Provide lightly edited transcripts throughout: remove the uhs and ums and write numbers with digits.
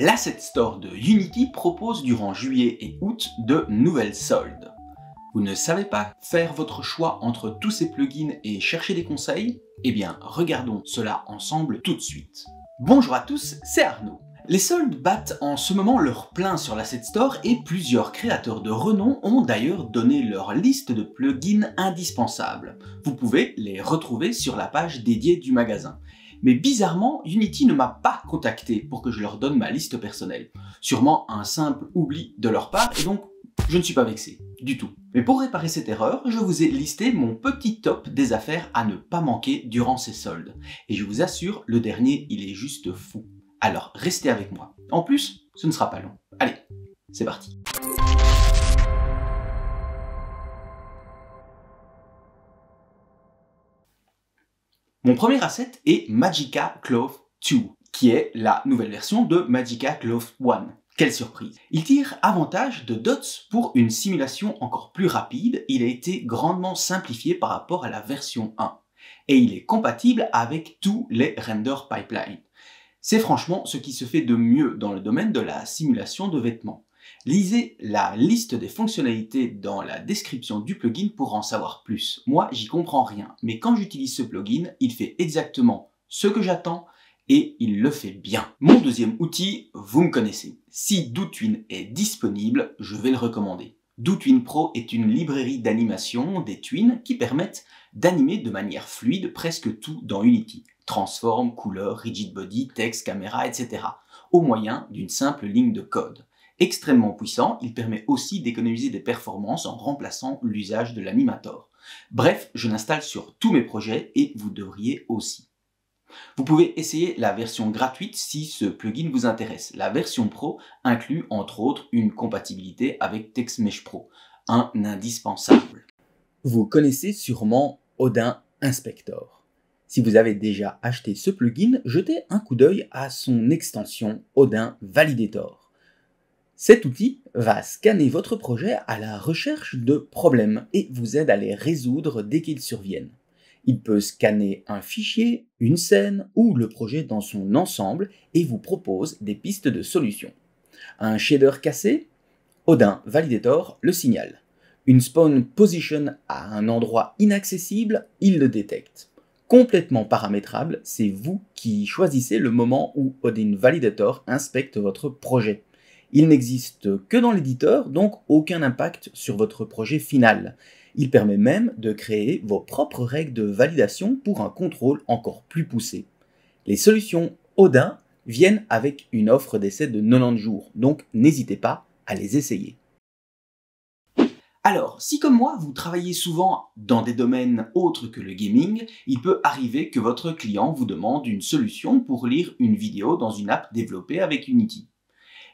L'Asset Store de Unity propose durant juillet et août de nouvelles soldes. Vous ne savez pas faire votre choix entre tous ces plugins et chercher des conseils? Eh bien, regardons cela ensemble tout de suite. Bonjour à tous, c'est Arnaud. Les soldes battent en ce moment leur plein sur l'Asset Store et plusieurs créateurs de renom ont d'ailleurs donné leur liste de plugins indispensables. Vous pouvez les retrouver sur la page dédiée du magasin. Mais bizarrement, Unity ne m'a pas contacté pour que je leur donne ma liste personnelle. Sûrement un simple oubli de leur part et donc je ne suis pas vexé, du tout. Mais pour réparer cette erreur, je vous ai listé mon petit top des affaires à ne pas manquer durant ces soldes. Et je vous assure, le dernier, il est juste fou. Alors, restez avec moi. En plus, ce ne sera pas long. Allez, c'est parti. Mon premier asset est Magica Cloth 2, qui est la nouvelle version de Magica Cloth 1. Quelle surprise! Il tire avantage de Dots pour une simulation encore plus rapide. Il a été grandement simplifié par rapport à la version 1. Et il est compatible avec tous les render pipelines. C'est franchement ce qui se fait de mieux dans le domaine de la simulation de vêtements. Lisez la liste des fonctionnalités dans la description du plugin pour en savoir plus. Moi, j'y comprends rien, mais quand j'utilise ce plugin, il fait exactement ce que j'attends et il le fait bien. Mon deuxième outil, vous me connaissez. Si DoTween est disponible, je vais le recommander. DoTween Pro est une librairie d'animation des twins qui permettent d'animer de manière fluide presque tout dans Unity. Transform, couleur, rigid body, texte, caméra, etc. au moyen d'une simple ligne de code. Extrêmement puissant, il permet aussi d'économiser des performances en remplaçant l'usage de l'animator. Bref, je l'installe sur tous mes projets et vous devriez aussi. Vous pouvez essayer la version gratuite si ce plugin vous intéresse. La version Pro inclut entre autres une compatibilité avec TextMesh Pro, un indispensable. Vous connaissez sûrement Odin Inspector. Si vous avez déjà acheté ce plugin, jetez un coup d'œil à son extension Odin Validator. Cet outil va scanner votre projet à la recherche de problèmes et vous aide à les résoudre dès qu'ils surviennent. Il peut scanner un fichier, une scène ou le projet dans son ensemble et vous propose des pistes de solutions. Un shader cassé? Odin Validator le signale. Une spawn position à un endroit inaccessible? Il le détecte. Complètement paramétrable, c'est vous qui choisissez le moment où Odin Validator inspecte votre projet. Il n'existe que dans l'éditeur, donc aucun impact sur votre projet final. Il permet même de créer vos propres règles de validation pour un contrôle encore plus poussé. Les solutions Odin viennent avec une offre d'essai de 90 jours, donc n'hésitez pas à les essayer. Alors, si comme moi, vous travaillez souvent dans des domaines autres que le gaming, il peut arriver que votre client vous demande une solution pour lire une vidéo dans une app développée avec Unity.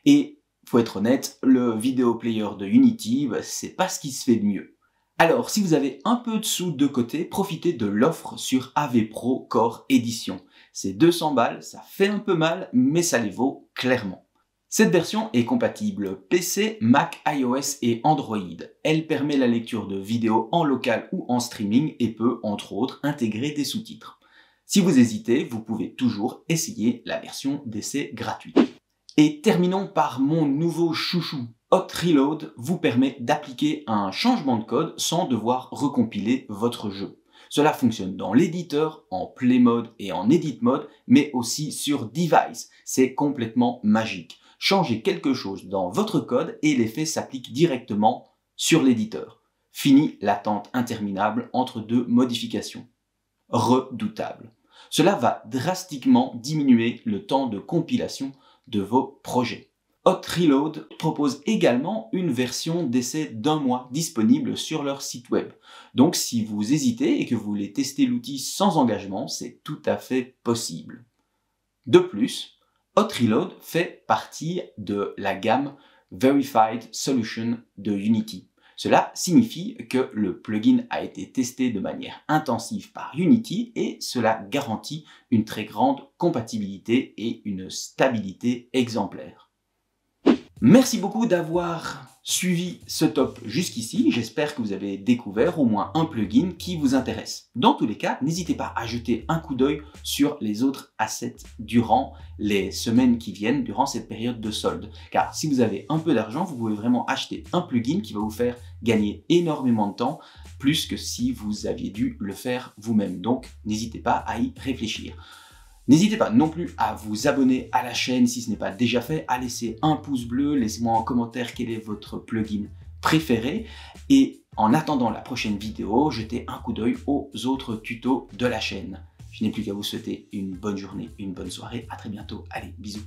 Et, faut être honnête, le vidéo player de Unity, c'est pas ce qui se fait de mieux. Alors, si vous avez un peu de sous de côté, profitez de l'offre sur AV Pro Core Edition. C'est 200 balles, ça fait un peu mal, mais ça les vaut clairement. Cette version est compatible PC, Mac, iOS et Android. Elle permet la lecture de vidéos en local ou en streaming et peut, entre autres, intégrer des sous-titres. Si vous hésitez, vous pouvez toujours essayer la version d'essai gratuite. Et terminons par mon nouveau chouchou. Hot Reload vous permet d'appliquer un changement de code sans devoir recompiler votre jeu. Cela fonctionne dans l'éditeur, en Play Mode et en Edit Mode, mais aussi sur Device. C'est complètement magique. Changez quelque chose dans votre code et l'effet s'applique directement sur l'éditeur. Fini l'attente interminable entre deux modifications. Redoutable. Cela va drastiquement diminuer le temps de compilation de vos projets. Hot Reload propose également une version d'essai d'1 mois disponible sur leur site web. Donc si vous hésitez et que vous voulez tester l'outil sans engagement, c'est tout à fait possible. De plus, Hot Reload fait partie de la gamme Verified Solution de Unity. Cela signifie que le plugin a été testé de manière intensive par Unity et cela garantit une très grande compatibilité et une stabilité exemplaire. Merci beaucoup d'avoir suivi ce top jusqu'ici. J'espère que vous avez découvert au moins un plugin qui vous intéresse. Dans tous les cas, n'hésitez pas à jeter un coup d'œil sur les autres assets durant les semaines qui viennent, durant cette période de solde. Car si vous avez un peu d'argent, vous pouvez vraiment acheter un plugin qui va vous faire gagner énormément de temps, plus que si vous aviez dû le faire vous-même. Donc, n'hésitez pas à y réfléchir. N'hésitez pas non plus à vous abonner à la chaîne si ce n'est pas déjà fait, à laisser un pouce bleu, laissez-moi en commentaire quel est votre plugin préféré et en attendant la prochaine vidéo, jetez un coup d'œil aux autres tutos de la chaîne. Je n'ai plus qu'à vous souhaiter une bonne journée, une bonne soirée, à très bientôt, allez, bisous.